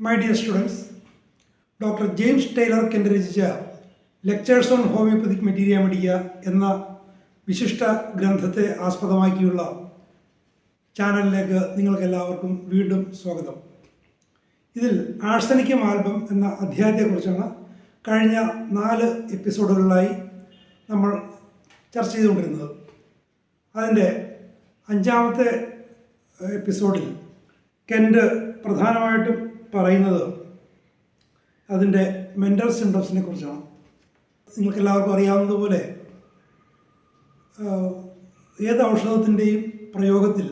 My dear students, Dr. James Taylor Kent രചിച്ച lectures on homoeopathic materia medica എന്ന വിശിഷ്ട ഗ്രന്ഥത്തെ ആസ്പദമാക്കിയുള്ള ചാനലിലേക്ക് നിങ്ങൾക്കെല്ലാവർക്കും വീണ്ടും സ്വാഗതം. ഇതിൽ ആഴ്സനിക്കം ആൽബം എന്ന അധ്യായത്തെക്കുറിച്ചാണ് കഴിഞ്ഞ 4 എപ്പിസോഡുകളിലായി നമ്മൾ ചർച്ച ചെയ്തുകൊണ്ടിരുന്നത്. അതിൻ്റെ 5ാമത്തെ എപ്പിസോഡിൽ കെൻറ്റ് പ്രധാനമായിട്ടും പറയുന്നത് അതിൻ്റെ മെൻ്റൽ സിംറ്റംസിനെ കുറിച്ചാണ്. നിങ്ങൾക്കെല്ലാവർക്കും അറിയാവുന്നതുപോലെ ഏത് ഔഷധത്തിൻ്റെയും പ്രയോഗത്തിൽ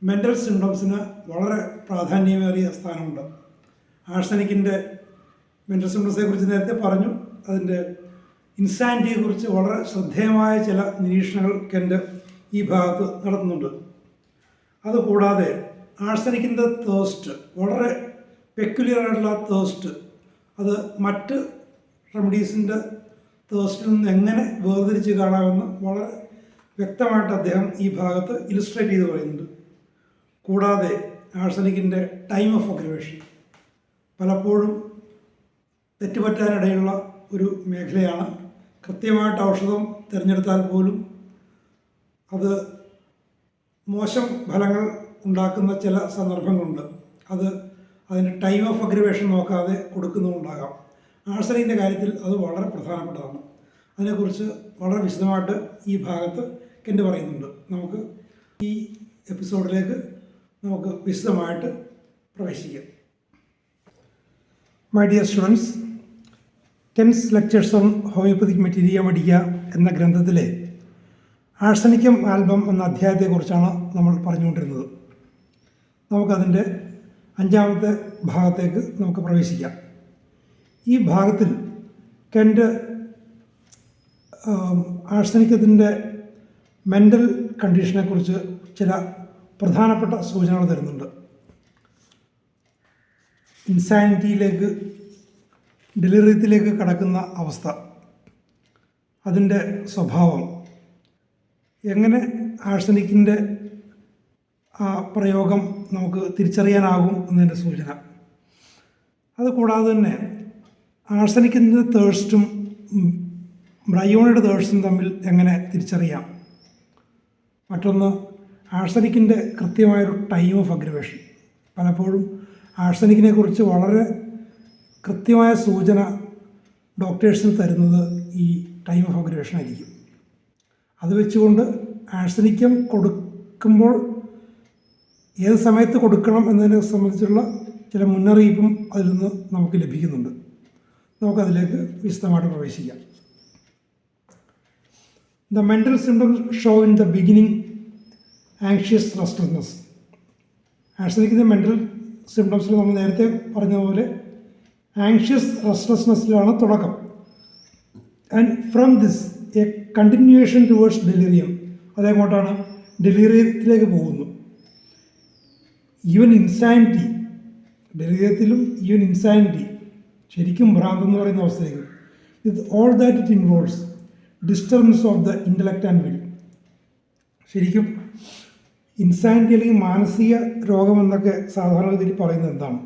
മെൻ്റൽ സിംറ്റംസിന് വളരെ പ്രാധാന്യമേറിയ സ്ഥാനമുണ്ട്. ആഴ്സനിക്കിൻ്റെ മെൻ്റൽ സിംറ്റംസിനെ കുറിച്ച് നേരത്തെ പറഞ്ഞു. അതിൻ്റെ ഇൻസാനിറ്റിയെക്കുറിച്ച് വളരെ ശ്രദ്ധേയമായ ചില നിരീക്ഷണങ്ങൾ കെൻറ്റ് ഈ ഭാഗത്ത് നടത്തുന്നുണ്ട്. അതുകൂടാതെ ആഴ്സനിക്കിൻ്റെ തേഴ്സ്റ്റ്, വളരെ പെക്യുലിയറായിട്ടുള്ള തേഴ്സ്റ്റ്, അത് മറ്റ് റെമഡീസിൻ്റെ തേഴ്സ്റ്റിൽ നിന്ന് എങ്ങനെ വേർതിരിച്ച് കാണാമെന്ന് വളരെ വ്യക്തമായിട്ട് അദ്ദേഹം ഈ ഭാഗത്ത് ഇലുസ്ട്രേറ്റ് ചെയ്ത് പറയുന്നുണ്ട്. കൂടാതെ ആഴ്സനിക്കിൻ്റെ ടൈം ഓഫ് അഗ്രവേഷൻ പലപ്പോഴും തെറ്റുപറ്റാനിടയുള്ള ഒരു മേഖലയാണ്. കൃത്യമായിട്ട് ഔഷധം തിരഞ്ഞെടുത്താൽ പോലും അത് മോശം ഫലങ്ങൾ ഉണ്ടാക്കുന്ന ചില സന്ദർഭങ്ങളുണ്ട്. അതിൻ്റെ ടൈം ഓഫ് അഗ്രവേഷൻ നോക്കാതെ കൊടുക്കുന്നുണ്ടാകാം. ആഴ്സനിക്കിൻ്റെ കാര്യത്തിൽ അത് വളരെ പ്രധാനപ്പെട്ടതാണ്. അതിനെക്കുറിച്ച് വളരെ വിശദമായിട്ട് ഈ ഭാഗത്ത് കെൻറ്റ് പറയുന്നുണ്ട്. നമുക്ക് ഈ എപ്പിസോഡിലേക്ക് നമുക്ക് വിശദമായിട്ട് പ്രവേശിക്കാം. My dear students, Kent's lectures on homoeopathic materia medica എന്ന ഗ്രന്ഥത്തിലെ ആഴ്സനിക്കം ആൽബം എന്ന അധ്യായത്തെക്കുറിച്ചാണ് നമ്മൾ പറഞ്ഞുകൊണ്ടിരുന്നത്. നമുക്കതിൻ്റെ 5ാമത്തെ ഭാഗത്തേക്ക് നമുക്ക് പ്രവേശിക്കാം. ഈ ഭാഗത്തിൽ കെൻറ്റ് ആഴ്സനിക്കത്തിൻ്റെ മെൻ്റൽ കണ്ടീഷനെക്കുറിച്ച് ചില പ്രധാനപ്പെട്ട സൂചനകൾ തരുന്നുണ്ട്. ഇൻസാനിറ്റിയിലേക്ക്, ഡെലിറിയത്തിലേക്ക് കടക്കുന്ന അവസ്ഥ, അതിൻ്റെ സ്വഭാവം, എങ്ങനെ ആഴ്സനിക്കിൻ്റെ ആ പ്രയോഗം നമുക്ക് തിരിച്ചറിയാനാകും എന്നതിൻ്റെ സൂചന. അതുകൂടാതെ തന്നെ ആഴ്സനിക്കിൻ്റെ തേഴ്സ്റ്റും ബ്രയോണിയുടെ തേഴ്സ്റ്റും തമ്മിൽ എങ്ങനെ തിരിച്ചറിയാം. മറ്റൊന്ന്, ആഴ്സനിക്കിൻ്റെ കൃത്യമായൊരു ടൈം ഓഫ് അഗ്രവേഷൻ. പലപ്പോഴും ആഴ്സനിക്കിനെ കുറിച്ച് വളരെ കൃത്യമായ സൂചന ഡോക്ടേഴ്സിന് തരുന്നത് ഈ ടൈം ഓഫ് അഗ്രവേഷൻ ആയിരിക്കും. അത് വെച്ചുകൊണ്ട് ആഴ്സനിക്കം കൊടുക്കുമ്പോൾ ഏത് സമയത്ത് കൊടുക്കണം എന്നതിനെ സംബന്ധിച്ചുള്ള ചില മുന്നറിയിപ്പും അതിൽ നിന്ന് നമുക്ക് ലഭിക്കുന്നുണ്ട്. നമുക്കതിലേക്ക് വിശദമായിട്ട് പ്രവേശിക്കാം. The mental symptoms show in the beginning anxious restlessness. ആഴ്സനിക്കിൻ്റെ മെൻ്റൽ സിംറ്റംസിൽ നമ്മൾ നേരത്തെ പറഞ്ഞതുപോലെ ആങ്ഷ്യസ് റെസ്റ്റ്ലെസ്നെസ്സിലാണ് തുടക്കം. And from this a continuation towards delirium. അതെങ്ങോട്ടാണ്? ഡെലിറിയത്തിലേക്ക് പോകുന്നു. ഈവൻ ഇൻസാനിറ്റി, ഡെലിറിയത്തിലും ഈവൻ ഇൻസാനിറ്റി, ശരിക്കും ഭ്രാന്തെന്ന് പറയുന്ന അവസ്ഥയിലേക്ക്. With all that it involves disturbance of the intellect and will. ശരിക്കും ഇൻസാനിറ്റി അല്ലെങ്കിൽ മാനസിക രോഗമെന്നൊക്കെ സാധാരണഗതിയിൽ പറയുന്നത് എന്താണ്?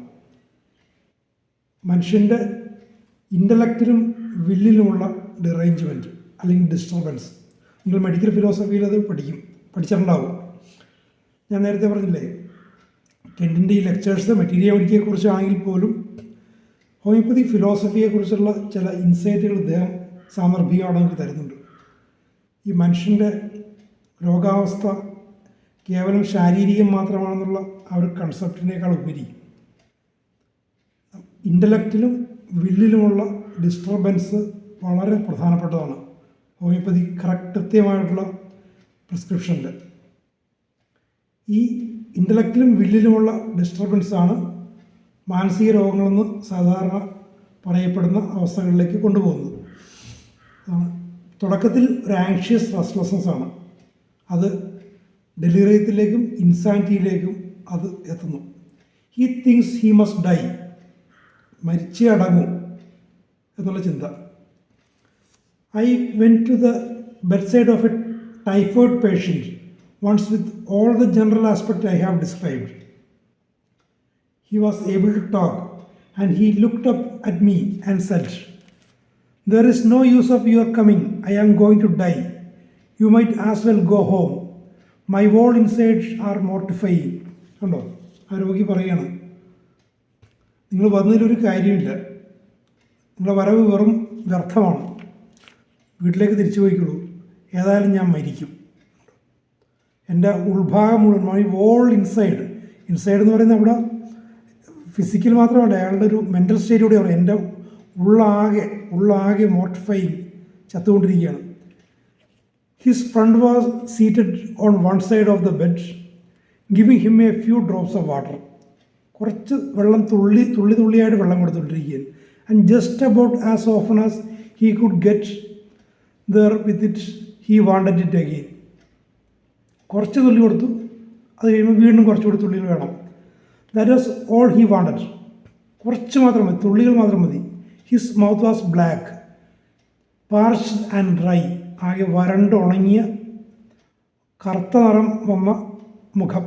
മനുഷ്യൻ്റെ ഇൻ്റലക്റ്റിലും വില്ലിലുമുള്ള ഡിറേഞ്ച്മെൻറ്റ് അല്ലെങ്കിൽ ഡിസ്റ്റർബൻസ്. നിങ്ങൾ മെഡിക്കൽ ഫിലോസഫിയിൽ അത് പഠിച്ചിട്ടുണ്ടാവും. ഞാൻ നേരത്തെ പറഞ്ഞില്ലേ, കെൻറ്റിൻ്റെ ഈ ലെക്ചേഴ്സ് മെറ്റീരിയ മെഡിക്കയെക്കുറിച്ചാണെങ്കിൽ പോലും ഹോമിയോപ്പതിക് ഫിലോസഫിയെക്കുറിച്ചുള്ള ചില ഇൻസൈറ്റുകൾ ഇദ്ദേഹം സാന്ദർഭികമായിട്ട് നമുക്ക് തരുന്നുണ്ട്. ഈ മനുഷ്യൻ്റെ രോഗാവസ്ഥ കേവലം ശാരീരികം മാത്രമാണെന്നുള്ള ആ ഒരു കൺസെപ്റ്റിനേക്കാൾ ഉപരി ഇൻ്റലക്റ്റിലും വില്ലിലുമുള്ള ഡിസ്റ്റർബൻസ് വളരെ പ്രധാനപ്പെട്ടതാണ് ഹോമിയോപ്പതി കൃത്യമായിട്ടുള്ള പ്രിസ്ക്രിപ്ഷനിൽ. ഈ ഇൻ്റലക്റ്റിലും വില്ലിലുമുള്ള ഡിസ്റ്റർബൻസാണ് മാനസിക രോഗങ്ങളെന്ന് സാധാരണ പറയപ്പെടുന്ന അവസ്ഥകളിലേക്ക് കൊണ്ടുപോകുന്നത്. തുടക്കത്തിൽ ഒരു ആങ്ഷ്യസ് റെസ്റ്റ്ലെസ്നെസ് ആണ്. അത് ഡെലിറിയത്തിലേക്കും ഇൻസാനിറ്റിയിലേക്കും അത് എത്തുന്നു. He thinks he must die, മരിച്ചേ അടങ്ങും എന്നുള്ള ചിന്ത. I went to the bedside of a typhoid patient once with all the general aspect I have described. He was able to talk, and he looked up at me and said, "There is no use of your coming. I am going to die. You might as well go home. My whole insides are mortifying." കണ്ടോ, ആ രോഗി പറയുകയാണ്, നിങ്ങൾ വന്നതിലൊരു കാര്യമില്ല, നിങ്ങളുടെ വരവ് വെറും വ്യർത്ഥമാണ്, വീട്ടിലേക്ക് തിരിച്ചു പോയിക്കോളൂ, ഏതായാലും ഞാൻ മരിക്കും. എൻ്റെ ഉൾഭാഗം മുഴുവൻ, മൈ വോൾ ഇൻസൈഡ് എന്ന് പറയുന്നത് അവിടെ ഫിസിക്കൽ മാത്രമല്ല, അയാളുടെ ഒരു മെൻ്റൽ സ്റ്റേറ്റ് കൂടെ പറയും. എൻ്റെ ഉള്ളാകെ മോർട്ടിഫൈങ്, ചത്തുകൊണ്ടിരിക്കുകയാണ്. His friend was seated on one side of the bed, giving him a few drops of water. കുറച്ച് വെള്ളം തുള്ളിയായിട്ട് വെള്ളം കൊടുത്തുകൊണ്ടിരിക്കുകയാണ്. And just about as often as he could get through with it he wanted it again. കുറച്ച് തുള്ളി കൊടുത്തു, അത് കഴിയുമ്പോൾ വീണ്ടും കുറച്ചുകൂടി തുള്ളികൾ വേണം. That was all he wanted. കുറച്ച് മാത്രം മതി, തുള്ളികൾ മാത്രം മതി. His mouth was black, പാർച്ച്ഡ് and dry. ആകെ വരണ്ട് ഉണങ്ങിയ കറുത്ത നിറം വന്ന മുഖം,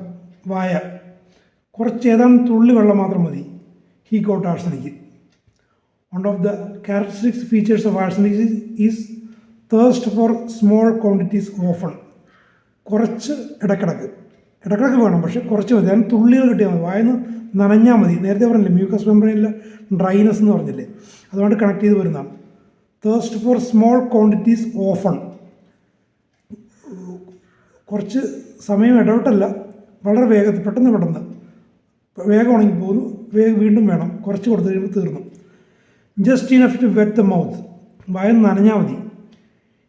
വായ. കുറച്ച് ഏതാണ്ട് തുള്ളി വെള്ളം മാത്രം മതി. He got arsenic. One of the characteristic features of arsenic is thirst four small quantities often. കുറച്ച് ഇടക്കിടക്ക് വേണം, പക്ഷേ കുറച്ച് മതി. അതിന് തുള്ളികൾ കിട്ടിയാൽ മതി, വായന്ന് നനഞ്ഞാൽ മതി. നേരത്തെ പറഞ്ഞില്ലേ മ്യൂക്കസ് മെംബ്രെയിനിലെ ഡ്രൈനെസ് എന്ന് പറഞ്ഞില്ലേ, അതുകൊണ്ട് കണക്ട് ചെയ്ത് വരുന്നതാണ്. Thirst four small quantities often. കുറച്ച് സമയം ഇടവിട്ടല്ല, വളരെ വേഗത്തിൽ, പെട്ടെന്ന് വേഗം ഉണങ്ങിപ്പോകുന്നു, വീണ്ടും വേണം, കുറച്ച് കൊടുത്തു കഴിയുമ്പോൾ തീർന്നു. Just enough to wet the mouth. വായന്ന് നനഞ്ഞാൽ മതി.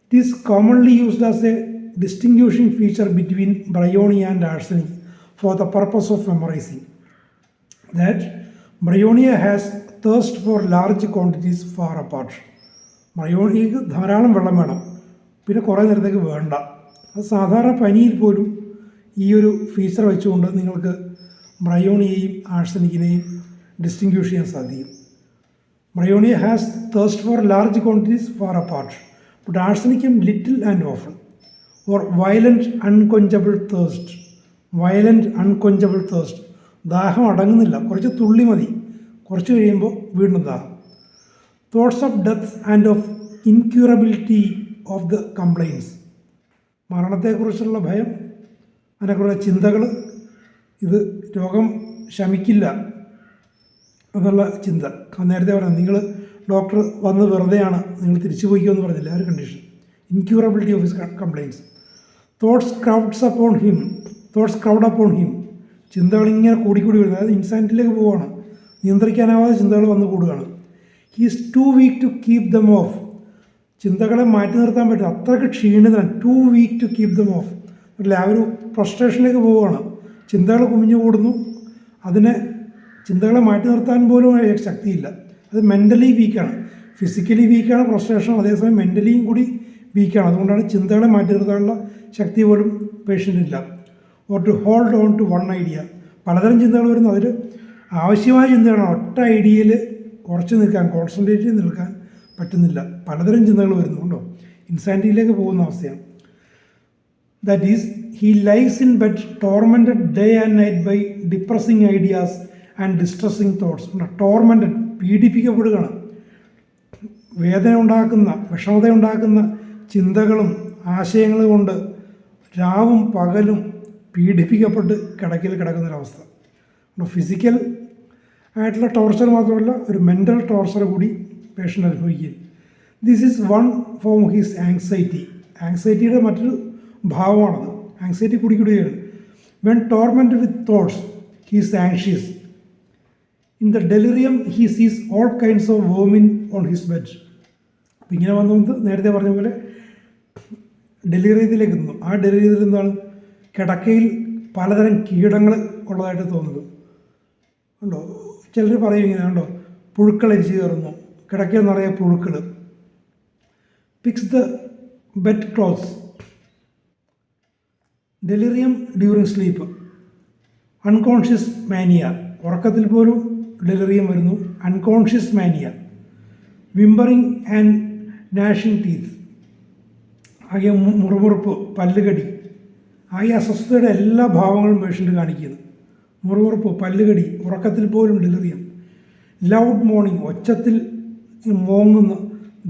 It is commonly used as a distinguishing feature between bryonia and arsenic for the purpose of memorizing. That bryonia has thirst for large quantities far apart. ബ്രയോണിയക്ക് ധാരാളം വെള്ളം വേണം, പിന്നെ കുറേ നേരത്തേക്ക് വേണ്ട. അത് സാധാരണ പനിയിൽ പോലും ഈ ഒരു ഫീച്ചർ വെച്ചുകൊണ്ട് നിങ്ങൾക്ക് ബ്രയോണിയയും ആഴ്സനിക്കിനെയും ഡിസ്റ്റിങ്ക്വിഷ് ചെയ്യാൻ സാധിക്കും. Bryonia has thirst for large quantities far apart, but arsenicum little and often. Or violent unquenchable thirst. ദാഹം അടങ്ങുന്നില്ല, കുറച്ച് തുള്ളി മതി, കുറച്ച് കഴിയുമ്പോൾ വീണ്ടും ദാഹം. Thoughts of death and of incurability of the complaints. മരണത്തെക്കുറിച്ചുള്ള ഭയം, അതിനെക്കുറിച്ചുള്ള ചിന്തകൾ, ഇത് രോഗം ശമിക്കില്ല എന്നുള്ള ചിന്ത. നേരത്തെ പറഞ്ഞു, നിങ്ങൾ ഡോക്ടർ വന്ന് വെറുതെയാണ്, നിങ്ങൾ തിരിച്ചു പോയിക്കുമെന്ന് പറഞ്ഞില്ല, ആ ഒരു condition. Incurability of his complaints. Thoughts crowd upon him. ചിന്തകൾ ഇങ്ങനെ കൂടി വരുന്നത്, അതായത് ഇൻസാനിറ്റിയിലേക്ക് പോവുകയാണ്, നിയന്ത്രിക്കാനാവാതെ ചിന്തകൾ വന്ന് കൂടുകയാണ്. He is too weak to keep them off. ചിന്തകളെ മാറ്റി നിർത്താൻ പറ്റും, അത്രയ്ക്ക് ക്ഷീണിതനാണ്. Too weak to keep them off. അല്ല, ആ ഒരു ഫ്രസ്ട്രേഷനിലേക്ക് പോവുകയാണ്, ചിന്തകൾ കുമിഞ്ഞു കൂടുന്നു, ചിന്തകളെ മാറ്റി നിർത്താൻ പോലും ശക്തിയില്ല. അത് മെൻ്റലി വീക്കാണ്. ഫിസിക്കലി വീക്കാണ് ഫ്രസ്ട്രേഷൻ, അതേസമയം മെൻ്റലിയും കൂടി വീക്കാണ്. അതുകൊണ്ടാണ് ചിന്തകളെ മാറ്റി നിർത്താനുള്ള ശക്തി പോലും പേഷ്യൻ്റില്ല. Or to hold on to one idea. പലതരം ചിന്തകൾ വരുന്നു, അതിൽ ആവശ്യമായ ചിന്തകളാണ്. ഒറ്റ ഐഡിയയിൽ ഉറച്ചു നിൽക്കാൻ, കോൺസെൻട്രേറ്റ് ചെയ്ത് നിൽക്കാൻ പറ്റുന്നില്ല. പലതരം ചിന്തകൾ വരുന്നുണ്ടോ, ഇൻസാനിറ്റിയിലേക്ക് പോകുന്ന അവസ്ഥയാണ്. That is he lies in bed tormented day and night by depressing ideas and distressing thoughts. Tormented, പീഡിപ്പിക്കപ്പെടുകയാണ്. വേദന ഉണ്ടാക്കുന്ന, വിഷമതയുണ്ടാക്കുന്ന ചിന്തകളും ആശയങ്ങളും കൊണ്ട് രാവും പകലും പീഡിപ്പിക്കപ്പെട്ട് കിടക്കുന്നൊരവസ്ഥ. ഫിസിക്കൽ ആയിട്ടുള്ള ടോർച്ചർ മാത്രമല്ല, ഒരു മെൻ്റൽ ടോർച്ചർ കൂടി പേഷ്യൻ്റ് അനുഭവിക്കുക. This is one form of his anxiety. ആങ്സൈറ്റിയുടെ മറ്റൊരു ഭാവമാണത്. ആങ്സൈറ്റി കൂടിയാണ്. When torment with thoughts he is anxious. In the delirium he sees all kinds of vermin on his bed. അപ്പം ഇങ്ങനെ വന്നത് നേരത്തെ പറഞ്ഞ പോലെ ഡെലിറിയത്തിലേക്ക് എത്തുന്നു. ആ ഡെലിറിയത്തിൽ എന്താണ്, കിടക്കയിൽ പലതരം കീടങ്ങൾ ഉള്ളതായിട്ട് തോന്നുന്നത് ഉണ്ടോ. ചിലർ പറയും ഇങ്ങനെ ഉണ്ടോ, പുഴുക്കൾ അരിച്ചു കയറുന്നു, കിടക്കയിൽ നിറയെ പുഴുക്കൾ. Picks the bed clothes. Delirium during sleep. Unconscious mania. ഉറക്കത്തിൽ പോലും ഡെലിറിയം വരുന്നു. Unconscious mania. Whimpering and gnashing teeth. ആകെ മുറുമുറുപ്പ്, പല്ലുകടി, ആകെ അസ്വസ്ഥതയുടെ എല്ലാ ഭാവങ്ങളും പേഷ്യൻ്റ് കാണിക്കുന്നു. മുറിവുറപ്പ്, പല്ലുകടി, ഉറക്കത്തിൽ പോലും ഡെലിറിയം. ലൗഡ് മോർണിംഗ്, ഒച്ചത്തിൽ മോങ്ങുന്നു,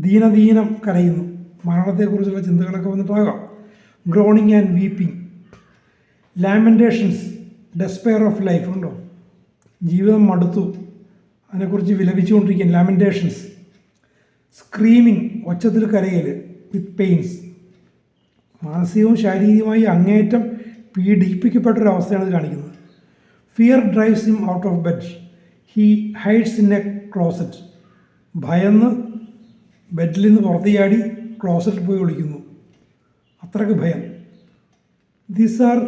ദീനദീനം കരയുന്നു. മരണത്തെക്കുറിച്ചുള്ള ചിന്തകളൊക്കെ വന്നിട്ടാകാം. Groaning and weeping. Lamentations, despair of life ഉണ്ടോ, ജീവിതം മടുത്തു, അതിനെക്കുറിച്ച് വിലപിച്ചുകൊണ്ടിരിക്കുകയാണ്. ലാമെൻറ്റേഷൻസ്. സ്ക്രീമിങ്, ഒച്ചത്തിൽ കരയൽ, വിത്ത് പെയിൻസ്. മാനസികവും ശാരീരികമായി അങ്ങേയറ്റം പീഡിപ്പിക്കപ്പെട്ടൊരവസ്ഥയാണ് ഇത് കാണിക്കുന്നത്. Fear drives him out of bed. He hides in A closet. ഭയന്ന് ബെഡിൽ നിന്ന് പുറത്ത് ചാടി ക്ലോസറ്റിൽ പോയി ഒളിക്കുന്നു, അത്രയ്ക്ക് ഭയം. These are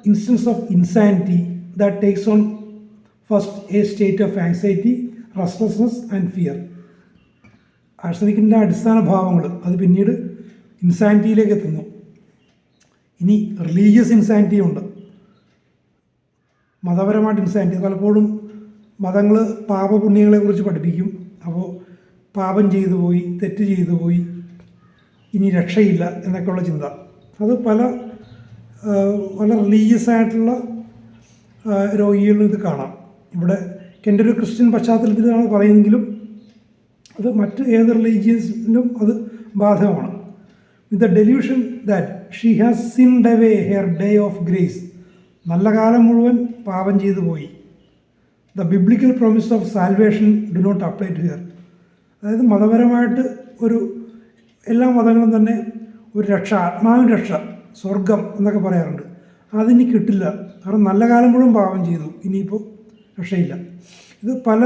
instances of insanity that takes on first a state of anxiety, restlessness and fear. ആഴ്സനിക്കിൻ്റെ അടിസ്ഥാന ഭാവങ്ങൾ അത് പിന്നീട് ഇൻസാനിറ്റിയിലേക്ക് എത്തുന്നു. ഇനി റിലീജിയസ് ഇൻസാനിറ്റി ഉണ്ട്, മതപരമായിട്ട് ഇൻസാനിറ്റി. പലപ്പോഴും മതങ്ങൾ പാപപുണ്യങ്ങളെക്കുറിച്ച് പഠിപ്പിക്കും. അപ്പോൾ പാപം ചെയ്തു പോയി, തെറ്റ് ചെയ്തു പോയി, ഇനി രക്ഷയില്ല എന്നൊക്കെയുള്ള ചിന്ത. അത് പല റിലീജിയസ് ആയിട്ടുള്ള രോഗികളിൽ ഇത് കാണാം. ഇവിടെ എൻ്റെ ഒരു ക്രിസ്ത്യൻ പശ്ചാത്തലത്തിലാണ് പറയുന്നെങ്കിലും അത് മറ്റ് ഏത് റിലീജിയസിലും അത് ബാധകമാണ്. With the delusion that she has sinned away her day of grace. നല്ല കാലം മുഴുവൻ പാപം ചെയ്തു പോയി. The biblical promise of salvation do not apply to here. അതായത് മതപരമായിട്ട് എല്ലാ മതങ്ങളും തന്നെ ഒരു രക്ഷ, ആത്മാവിൻ രക്ഷ, സ്വർഗം എന്നൊക്കെ പറയാറുണ്ട്. അതിനി കിട്ടില്ല, കാരണം നല്ല കാലം മുഴുവൻ പാപം ചെയ്തു, ഇനിയിപ്പോൾ രക്ഷയില്ല. ഇത് പല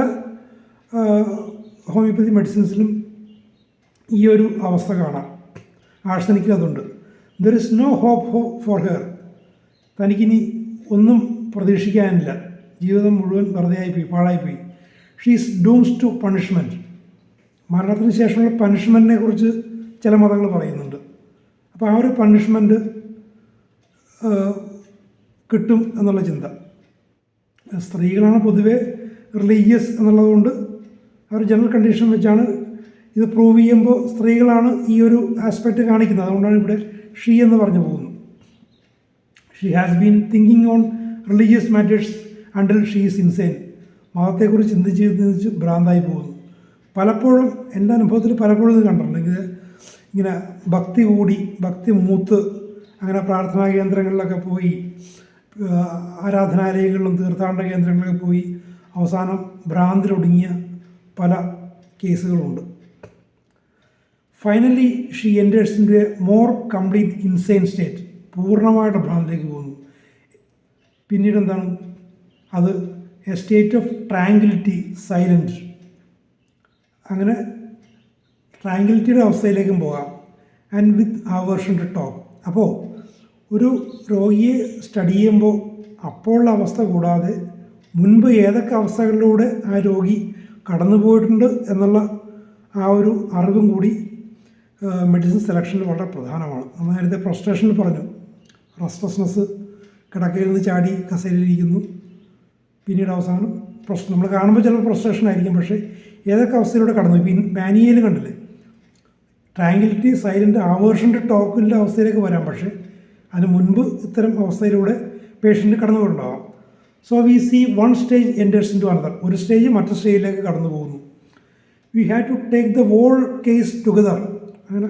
ഹോമിയോപ്പതി മെഡിസിൻസിലും ഈ ഒരു അവസ്ഥ കാണാം. ആഴ്സനിക്കിൽ അതുണ്ട്. There is no hope for her. തനിക്കിനി ഒന്നും പ്രതീക്ഷിക്കാനില്ല, ജീവിതം മുഴുവൻ വെറുതെ ആയിപ്പോയി, പാഴായിപ്പോയി. She is dooms to punishment. മരണത്തിന് ശേഷമുള്ള പണിഷ്മെൻറ്റിനെ കുറിച്ച് ചില മതങ്ങൾ പറയുന്നുണ്ട്. അപ്പോൾ ആ ഒരു പണിഷ്മെൻറ്റ് കിട്ടും എന്നുള്ള ചിന്ത. സ്ത്രീകളാണ് പൊതുവേ റിലീജിയസ് എന്നുള്ളതുകൊണ്ട് ആ ഒരു ജനറൽ കണ്ടീഷൻ വെച്ചാണ് ഇത് പ്രൂവ് ചെയ്യുമ്പോൾ സ്ത്രീകളാണ് ഈ ഒരു ആസ്പെക്റ്റ് കാണിക്കുന്നത്. അതുകൊണ്ടാണ് ഇവിടെ ഷീ എന്ന് പറഞ്ഞു പോകുന്നത്. She has been thinking on religious matters until she is insane. മതത്തെക്കുറിച്ച് ചിന്തിച്ച് ഭ്രാന്തായി പോകുന്നു. പലപ്പോഴും എൻ്റെ അനുഭവത്തിൽ പലപ്പോഴും ഇത് കണ്ടിട്ടുണ്ട്. ഇങ്ങനെ ഭക്തി കൂടി, ഭക്തി മൂത്ത്, അങ്ങനെ പ്രാർത്ഥനാ കേന്ദ്രങ്ങളിലൊക്കെ പോയി, ആരാധനാലയങ്ങളിലും തീർത്ഥാടന കേന്ദ്രങ്ങളിലൊക്കെ പോയി അവസാനം ഭ്രാന്തിലൊടുങ്ങിയ പല കേസുകളുണ്ട്. Finally she enters in a more complete insane state. പൂർണ്ണമായിട്ട് ഭ്രാന്തിലേക്ക് പോകുന്നു. പിന്നീട് എന്താണ് അത്? A state of tranquility, silent. അങ്ങനെ ട്രാങ്കിലിറ്റിയുടെ അവസ്ഥയിലേക്കും പോകാം. And with aversion to talk. അപ്പോൾ ഒരു രോഗിയെ സ്റ്റഡി ചെയ്യുമ്പോൾ അപ്പോഴുള്ള അവസ്ഥ കൂടാതെ മുൻപ് ഏതൊക്കെ അവസ്ഥകളിലൂടെ ആ രോഗി കടന്നു പോയിട്ടുണ്ട് എന്നുള്ള ആ ഒരു അറിവും കൂടി മെഡിസിൻ സെലക്ഷനിൽ വളരെ പ്രധാനമാണ്. നമ്മൾ നേരത്തെ ഫ്രസ്ട്രേഷനിൽ പറഞ്ഞു, റെസ്റ്റ്ലെസ്നെസ്, കിടക്കയിൽ നിന്ന് ചാടി കസേരയിലിരിക്കുന്നു, പിന്നീട് അവസാനം നമ്മൾ കാണുമ്പോൾ ചിലപ്പോൾ ഫ്രസ്ട്രേഷൻ ആയിരിക്കും, പക്ഷേ ഏതൊക്കെ അവസ്ഥയിലൂടെ കടന്നു. മാനിയയിൽ കണ്ടില്ലേ, ട്രാങ്കിലിറ്റി, സൈലൻറ്റ്, അവേർഷൻ ടു ടോക്കിൻ്റെ അവസ്ഥയിലേക്ക് വരാം. പക്ഷേ അതിന് മുൻപ് ഇത്തരം അവസ്ഥയിലൂടെ പേഷ്യൻ്റ് കടന്നു പോയിട്ടുണ്ടാവാം. So we see one stage enters into another. ഒരു സ്റ്റേജ് മറ്റു സ്റ്റേജിലേക്ക് കടന്നു പോകുന്നു. We have to take the whole case together. അങ്ങനെ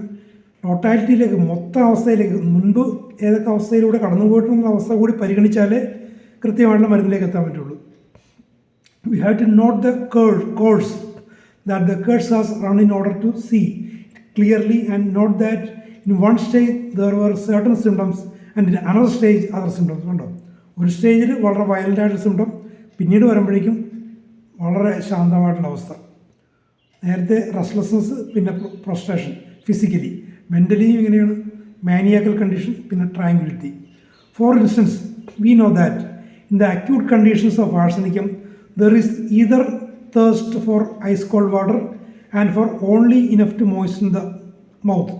ടോട്ടാലിറ്റിയിലേക്ക്, മൊത്തം അവസ്ഥയിലേക്ക്, മുൻപ് ഏതൊക്കെ അവസ്ഥയിലൂടെ കടന്നു പോയിട്ടുള്ള അവസ്ഥ കൂടി പരിഗണിച്ചാലേ കൃത്യമായിട്ടുള്ള മരുന്നിലേക്ക് എത്താൻ പറ്റുള്ളൂ. We have to note the course that the curse has run in order to see it clearly and note that in one stage there were certain symptoms and in another stage other symptoms. ഉണ്ടോ, ഒരു സ്റ്റേജിൽ വളരെ വയലൻ്റായിട്ടുള്ള symptom, പിന്നീട് വരുമ്പോഴേക്കും വളരെ ശാന്തമായിട്ടുള്ള അവസ്ഥ. നേരത്തെ restlessness, പിന്നെ ഫ്രസ്ട്രേഷൻ, ഫിസിക്കലി, മെൻ്റലിയും ഇങ്ങനെയാണ്, മാനിയാക്കൽ കണ്ടീഷൻ, പിന്നെ tranquillity. For instance, we know that in the acute conditions of arsenicum there is either thirst for ice cold water and for only enough to moisten the mouth,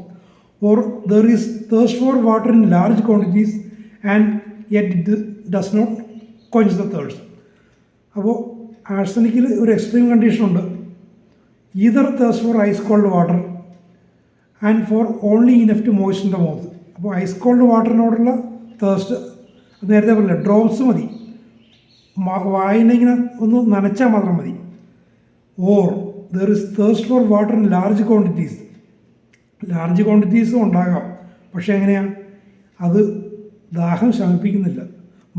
or there is thirst for water in large quantities and yet it does not quench the thirst. അപ്പോൾ ആർസനിക്കിൽ ഒരു extreme condition ഉണ്ട്. either thirst for ice cold water and for only enough to moisten the mouth. അപ്പോൾ ice called വാട്ടറിനോടുള്ള thirst നേരത്തെ പറഞ്ഞില്ല, drops മതി, വായന ഇങ്ങനെ ഒന്ന് നനച്ചാൽ മാത്രം മതി. Or there is thirst for water in large quantities. Large ക്വാണ്ടിറ്റീസും ഉണ്ടാകാം, പക്ഷേ എങ്ങനെയാണ് അത് ദാഹം ശമിപ്പിക്കുന്നില്ല.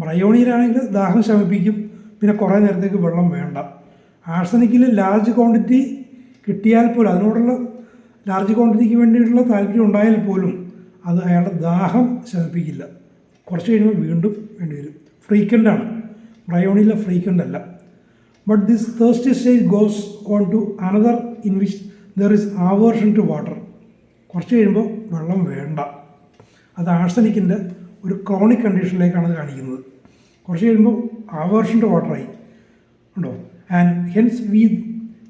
ബ്രയോണിയിലാണെങ്കിൽ ദാഹം ശമിപ്പിക്കും, പിന്നെ കുറേ നേരത്തേക്ക് വെള്ളം വേണ്ട. ആഴ്സനിക്കിൽ ലാർജ് ക്വാണ്ടിറ്റി കിട്ടിയാൽ പോലും, അതിനോടുള്ള ലാർജ് ക്വാണ്ടിറ്റിക്ക് വേണ്ടിയിട്ടുള്ള താല്പര്യം ഉണ്ടായാൽ പോലും അത് അയാളുടെ ദാഹം ശമിപ്പിക്കില്ല. കുറച്ച് കഴിയുമ്പോൾ വീണ്ടും വേണ്ടി വരും. ഫ്രീക്വൻ്റാണ്, ബ്രയോണിയിലെ ഫ്രീക്വൻ്റ് അല്ല. But this thirsty stage goes on to another in which there is aversion to water. കുറച്ച് കഴിയുമ്പോൾ വെള്ളം വേണ്ട. അത് ആഴ്സനിക്കിൻ്റെ ഒരു ക്രോണിക് കണ്ടീഷനിലേക്കാണ് അത് കാണിക്കുന്നത്. കുറച്ച് കഴിയുമ്പോൾ ആവേർഷൻ ടു വാട്ടറായി ഉണ്ടോ. And hence we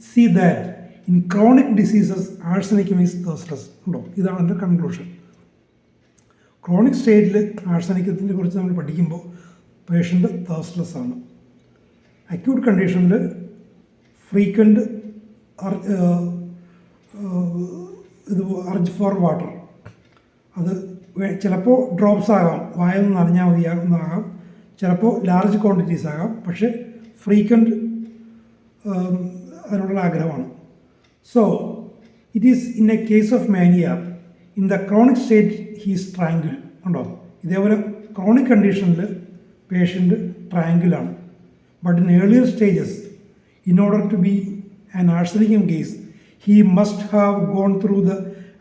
see that in chronic diseases arsenicum is thirstless ഉണ്ടോ. ഇതാണ് എൻ്റെ കൺക്ലൂഷൻ. ക്രോണിക് സ്റ്റേജിൽ ആഴ്സനിക്കത്തിനെ കുറിച്ച് നമ്മൾ പഠിക്കുമ്പോൾ പേഷ്യൻ്റ് തേഴ്സ്റ്റ്ലെസ് ആണ്. അക്യൂട്ട് കണ്ടീഷനിൽ ഫ്രീക്വൻറ്റ് ഇത് അർജ് ഫോർ വാട്ടർ, അത് ചിലപ്പോൾ ഡ്രോപ്സ് ആകാം, വായൊന്ന് നനഞ്ഞാൽ മതിയാകുന്നതാകാം, ചിലപ്പോൾ ലാർജ് ക്വാണ്ടിറ്റീസ് ആകാം, പക്ഷേ ഫ്രീക്വൻറ്റ് അതിനുള്ള ആഗ്രഹമാണ്. So it is in a case of mania in the chronic state he's tranquil ഉണ്ടോ. ഇതേപോലെ ക്രോണിക് കണ്ടീഷനിൽ പേഷ്യൻ്റ് ട്രയാങ്കിളാണ്. But in earlier stages in order to be an arsenicum case he must have gone through the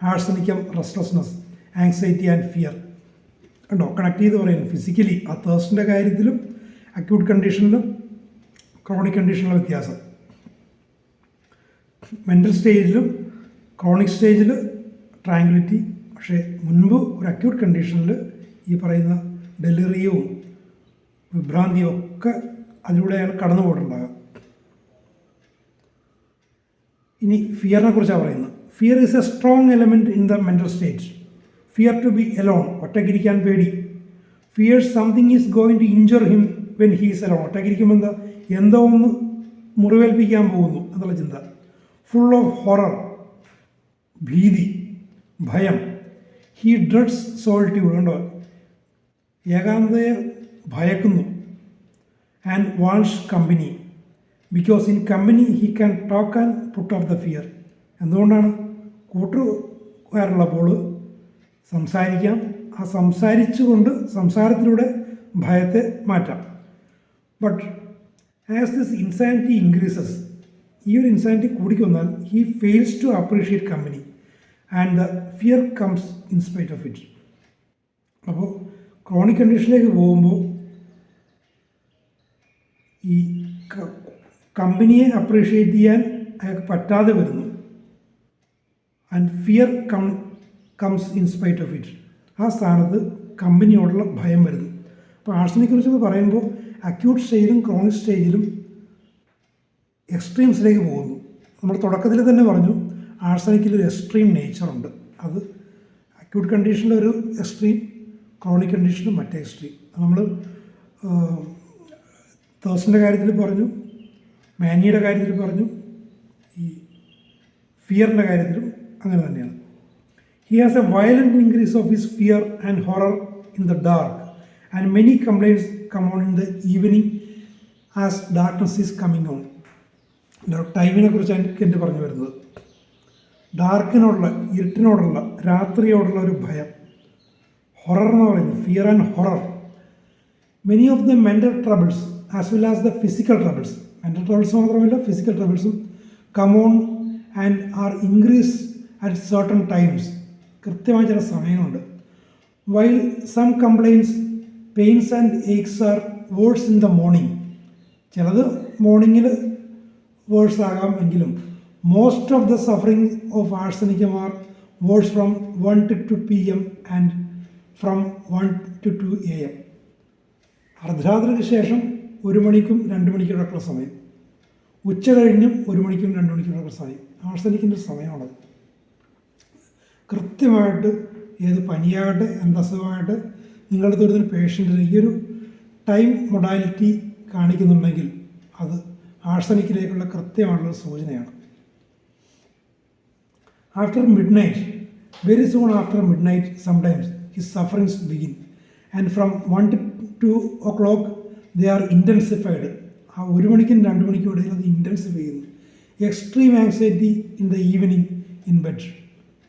arsenicum restlessness, anxiety and fear ഉണ്ടോ. Connect ചെയ്ത് പറയുന്നു physically ആ തേഴ്സ്റ്റിൻ്റെ കാര്യത്തിലും acute കണ്ടീഷനിലും chronic കണ്ടീഷനിലും വ്യത്യാസം. മെൻ്റൽ സ്റ്റേജിലും ക്രോണിക് സ്റ്റേജിൽ ട്രാങ്ക്വിലിറ്റി, പക്ഷേ മുൻപ് ഒരു അക്യൂട്ട് കണ്ടീഷനിൽ ഈ പറയുന്ന ഡെലിറിയവും വിഭ്രാന്തിയും ഒക്കെ അതിലൂടെ അയാൾ കടന്നു പോയിട്ടുണ്ടാകാം. ഇനി ഫിയറിനെ കുറിച്ചാണ് പറയുന്നത്. Fear is a strong element in the mental state. Fear to be alone, ഒറ്റയ്ക്കിരിക്കാൻ പേടി. Fear something is going to injure him when he is alone. ഒറ്റയ്ക്കിരിക്കുമ്പോൾ എന്തോ ഒന്ന് മുറിവേൽപ്പിക്കാൻ പോകുന്നു എന്നുള്ള ചിന്ത. ഫുൾ ഓഫ് ഹൊറർ, ഭീതി, ഭയം. ഹീ ഡ്രെഡ്സ് സോളിറ്റ്യൂഡ് ഉണ്ടോ, ഏകാന്തതയെ ഭയക്കുന്നു. And wants company because in company he can talk and put off the fear. എന്തുകൊണ്ടാണ്? കൂട്ടുകാരുള്ളപ്പോൾ സംസാരിക്കാം, ആ സംസാരിച്ചുകൊണ്ട് സംസാരത്തിലൂടെ ഭയത്തെ മാറ്റാം. But as this insanity increases, ഈ ഒരു ഇൻസാനിറ്റി കൂടിക്കൊന്നാൽ he fails to appreciate company and the fear comes in spite of it. അപ്പോൾ ക്രോണിക് കണ്ടീഷനിലേക്ക് പോകുമ്പോൾ ഈ കമ്പനിയെ അപ്രീഷിയേറ്റ് ചെയ്യാൻ അയാൾക്ക് പറ്റാതെ വരുന്നു. And fear comes in spite of it. ആ സ്ഥാനത്ത് കമ്പനിയോടുള്ള ഭയം വരുന്നു. അപ്പോൾ ആഴ്സനെ കുറിച്ചൊക്കെ പറയുമ്പോൾ അക്യൂട്ട് സ്റ്റേജിലും ക്രോണിക് സ്റ്റേജിലും എക്സ്ട്രീംസിലേക്ക് പോകുന്നു. നമ്മൾ തുടക്കത്തിൽ തന്നെ പറഞ്ഞു ആഴ്സനിക്കിലൊരു എക്സ്ട്രീം നേച്ചറുണ്ട്. അത് അക്യൂട്ട് കണ്ടീഷനിലൊരു എക്സ്ട്രീം, ക്രോണിക് കണ്ടീഷനിൽ മറ്റേ എക്സ്ട്രീം. നമ്മൾ തേഴ്സിൻ്റെ കാര്യത്തിൽ പറഞ്ഞു, മാനിയുടെ കാര്യത്തിൽ പറഞ്ഞു, ഈ ഫിയറിൻ്റെ കാര്യത്തിലും അങ്ങനെ തന്നെയാണ്. He has a violent increase of his fear and horror in the dark and many complaints come on in the evening as darkness is coming on. ടൈമിനെ കുറിച്ചാണ് എനിക്ക് പറഞ്ഞു വരുന്നത്. ഡാർക്കിനോടുള്ള, ഇരുട്ടിനോടുള്ള, രാത്രിയോടുള്ള ഒരു ഭയം, ഹൊറർ എന്ന് പറയുന്നത്, fear and horror. Many of the mental troubles as well as the physical troubles, mental troubles മാത്രമല്ല ഫിസിക്കൽ ട്രബിൾസും come on and are increase at certain times. കൃത്യമായ ചില സമയങ്ങളുണ്ട്. While some complaints, pains and aches are worse in the morning. ചിലത് മോർണിംഗിൽ worse ആകാം എങ്കിലും most of the suffering of arsenicum are worse from 1 to 2 PM and from 1 to 2 AM. അർദ്ധരാത്രിക്ക് ശേഷം 1 മണിക്കും 2 മണിക്കൂറൊക്കെയുള്ള സമയം, ഉച്ച കഴിഞ്ഞും 1 മണിക്കും 2 മണിക്കൂറൊക്കെ സമയം ആഴ്സനിക്കിൻ്റെ സമയമാണത്. കൃത്യമായിട്ട് ഏത് പനിയാകട്ടെ എന്തസുഖമാകട്ടെ നിങ്ങളുടെ തൊടുന്ന പേഷ്യൻറ്റിന് ഈ ഒരു ടൈം മൊഡാലിറ്റി കാണിക്കുന്നുണ്ടെങ്കിൽ അത് ആഴ്സനിക്കിലേക്കുള്ള കൃത്യമായിട്ടുള്ള സൂചനയാണ്. After mid night, very soon after mid night sometimes his sufferings begin and from 1 to 2 o'clock they are intensified. ആ 1 മണിക്കും 2 മണിക്കും ഇടയിൽ അത് ഇൻറ്റൻസിഫൈ ചെയ്യുന്നു. Extreme anxiety in the evening in bed.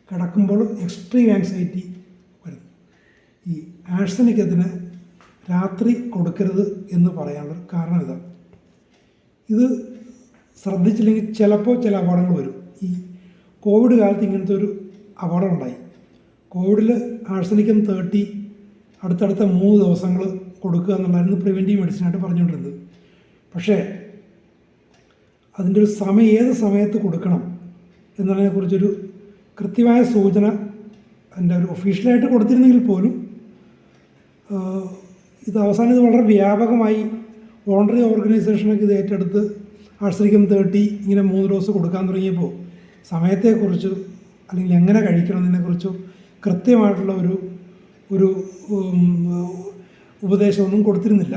കിടക്കുമ്പോൾ എക്സ്ട്രീം ആങ്സൈറ്റി വരുന്നു. ഈ ആഴ്സനിക്കത്തിന് രാത്രി കൊടുക്കരുത് എന്ന് പറയാനുള്ള കാരണം ഇതാണ്. ഇത് ശ്രദ്ധിച്ചില്ലെങ്കിൽ ചിലപ്പോൾ ചില അപകടങ്ങൾ വരും. ഈ കോവിഡ് കാലത്ത് ഇങ്ങനത്തെ ഒരു അപകടം ഉണ്ടായി. കോവിഡിൽ ആഴ്സനിക്കം 30 അടുത്തടുത്ത 3 ദിവസങ്ങൾ കൊടുക്കുക എന്നുള്ളതായിരുന്നു പ്രിവെൻറ്റീവ് മെഡിസിനായിട്ട് പറഞ്ഞുകൊണ്ടിരുന്നത്. പക്ഷേ അതിൻ്റെ ഒരു ഏത് സമയത്ത് കൊടുക്കണം എന്നുള്ളതിനെക്കുറിച്ചൊരു കൃത്യമായ സൂചന എൻ്റെ ഒരു ഒഫീഷ്യലായിട്ട് കൊടുത്തിരുന്നെങ്കിൽ പോലും ഇത് അവസാനം ഇത് വളരെ വ്യാപകമായി വോളണ്ടറി ഓർഗനൈസേഷനൊക്കെ ഇത് ഏറ്റെടുത്ത് ആഴ്സനിക്കം 30 ഇങ്ങനെ 3 ഡോസ് കൊടുക്കാൻ തുടങ്ങിയപ്പോൾ സമയത്തെക്കുറിച്ച് അല്ലെങ്കിൽ എങ്ങനെ കഴിക്കണം എന്നതിനെക്കുറിച്ചോ കൃത്യമായിട്ടുള്ള ഒരു ഉപദേശമൊന്നും കൊടുത്തിരുന്നില്ല.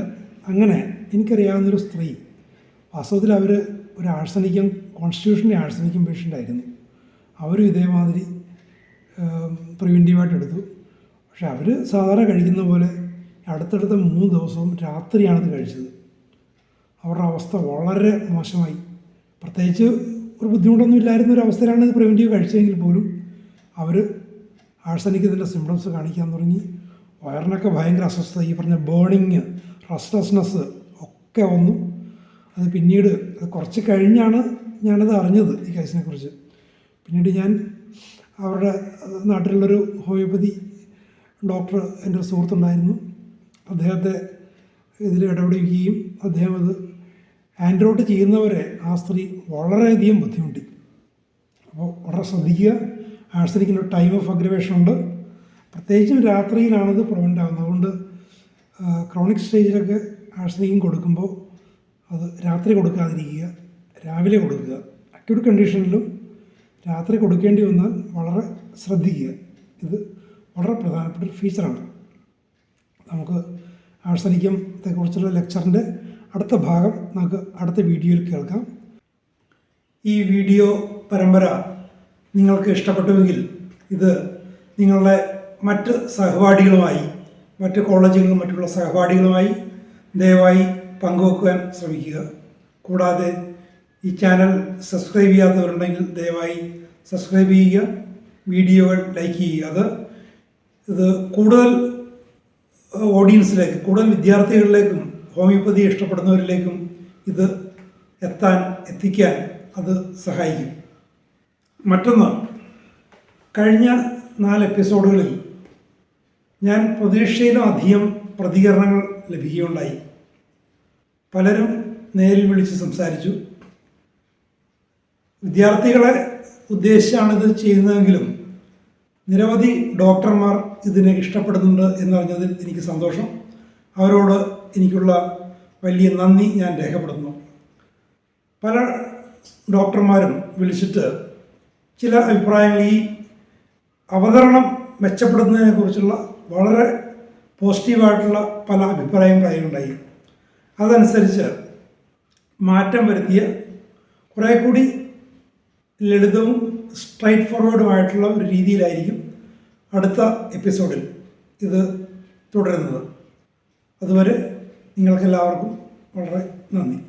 അങ്ങനെ എനിക്കറിയാവുന്നൊരു സ്ത്രീ, വാസ്തവത്തിൽ അവർ ഒരു ആഴ്സനിക്കം കോൺസ്റ്റിറ്റ്യൂഷൻ്റെ ആഴ്സനിക്കം പേഷ്യൻ്റ് ആയിരുന്നു. അവരും ഇതേമാതിരി പ്രിവെൻറ്റീവായിട്ട് എടുത്തു. പക്ഷെ അവർ സാധാരണ കഴിക്കുന്ന പോലെ അടുത്തടുത്ത 3 ദിവസവും രാത്രിയാണിത് കഴിച്ചത്. അവരുടെ അവസ്ഥ വളരെ മോശമായി. പ്രത്യേകിച്ച് ഒരു ബുദ്ധിമുട്ടൊന്നും ഇല്ലായിരുന്ന ഒരു അവസ്ഥയിലാണ് ഇത് പ്രിവെൻറ്റീവ് കഴിച്ചതെങ്കിൽ പോലും അവർ ആഴ്സനിക്കത്തിൻ്റെ സിംറ്റംസ് കാണിക്കാൻ തുടങ്ങി. വയറിനൊക്കെ ഭയങ്കര അസ്വസ്ഥത, ഈ പറഞ്ഞ ബേണിങ്, റെസ്റ്റ്ലെസ്നെസ് ഒക്കെ വന്നു. അത് പിന്നീട് കുറച്ച് കഴിഞ്ഞാണ് ഞാനത് അറിഞ്ഞത് ഈ കേസിനെക്കുറിച്ച്. പിന്നീട് ഞാൻ അവരുടെ നാട്ടിലുള്ളൊരു ഹോമിയോപ്പതി ഡോക്ടർ എൻ്റെ ഒരു സുഹൃത്തുണ്ടായിരുന്നു. അദ്ദേഹത്തെ ഇതിൽ ഇടപെടുകയും അദ്ദേഹം അത് ഹാൻഡ് ഔട്ട് ചെയ്യുന്നവരെ ആ സ്ത്രീ വളരെയധികം ബുദ്ധിമുട്ടി. അപ്പോൾ വളരെ ശ്രദ്ധിക്കുക. ആഴ്സനിക്കിന് ഒരു ടൈം ഓഫ് അഗ്രവേഷൻ ഉണ്ട്. പ്രത്യേകിച്ചും രാത്രിയിലാണിത് പ്രിവെൻ്റ് ആകുന്നത്. അതുകൊണ്ട് ക്രോണിക് സ്റ്റേജിലൊക്കെ ആഴ്സനിക്കും കൊടുക്കുമ്പോൾ അത് രാത്രി കൊടുക്കാതിരിക്കുക, രാവിലെ കൊടുക്കുക. അക്യൂട്ട് കണ്ടീഷനിലും രാത്രി കൊടുക്കേണ്ടി വന്നാൽ വളരെ ശ്രദ്ധിക്കുക. ഇത് വളരെ പ്രധാനപ്പെട്ട ഒരു ഫീച്ചറാണ്. നമുക്ക് ആഴ്സനിക്കത്തെക്കുറിച്ചുള്ള ലെക്ചറിൻ്റെ അടുത്ത ഭാഗം നമുക്ക് അടുത്ത വീഡിയോയിൽ കേൾക്കാം. ഈ വീഡിയോ പരമ്പര നിങ്ങൾക്ക് ഇഷ്ടപ്പെട്ടുവെങ്കിൽ ഇത് നിങ്ങളുടെ മറ്റ് സഹപാഠികളുമായി, മറ്റ് കോളേജുകളിലും മറ്റുള്ള സഹപാഠികളുമായി ദയവായി പങ്കുവെക്കുവാൻ ശ്രമിക്കുക. കൂടാതെ ഈ ചാനൽ സബ്സ്ക്രൈബ് ചെയ്യാത്തവരുണ്ടെങ്കിൽ ദയവായി സബ്സ്ക്രൈബ് ചെയ്യുക, വീഡിയോകൾ ലൈക്ക് ചെയ്യുക. ഇത് കൂടുതൽ ഓഡിയൻസിലേക്ക്, കൂടുതൽ വിദ്യാർത്ഥികളിലേക്കും ഹോമിയോപ്പതി ഇഷ്ടപ്പെടുന്നവരിലേക്കും ഇത് എത്തിക്കാൻ അത് സഹായിക്കും. മറ്റൊന്ന്, കഴിഞ്ഞ 4 എപ്പിസോഡുകളിൽ ഞാൻ പ്രതീക്ഷയിലും അധികം പ്രതികരണങ്ങൾ ലഭിക്കുകയുണ്ടായി. പലരും നേരിൽ വിളിച്ച് സംസാരിച്ചു. വിദ്യാർത്ഥികളെ ഉദ്ദേശിച്ചാണിത് ചെയ്യുന്നതെങ്കിലും നിരവധി ഡോക്ടർമാർ ഇതിനെ ഇഷ്ടപ്പെടുന്നുണ്ട് എന്നറിഞ്ഞതിൽ എനിക്ക് സന്തോഷം. അവരോട് എനിക്കുള്ള വലിയ നന്ദി ഞാൻ രേഖപ്പെടുത്തുന്നു. പല ഡോക്ടർമാരും വിളിച്ചിട്ട് ചില അഭിപ്രായങ്ങൾ, ഈ അവതരണം മെച്ചപ്പെടുന്നതിനെക്കുറിച്ചുള്ള വളരെ പോസിറ്റീവായിട്ടുള്ള പല അഭിപ്രായം പറയുകയുണ്ടായി. അതനുസരിച്ച് മാറ്റം വരുത്തിയ കുറേ കൂടി ലളിതവും സ്ട്രൈറ്റ് ഫോർവേഡുമായിട്ടുള്ള ഒരു രീതിയിലായിരിക്കും അടുത്ത എപ്പിസോഡിൽ ഇത് തുടരുന്നത്. അതുവരെ നിങ്ങൾക്കെല്ലാവർക്കും വളരെ നന്ദി.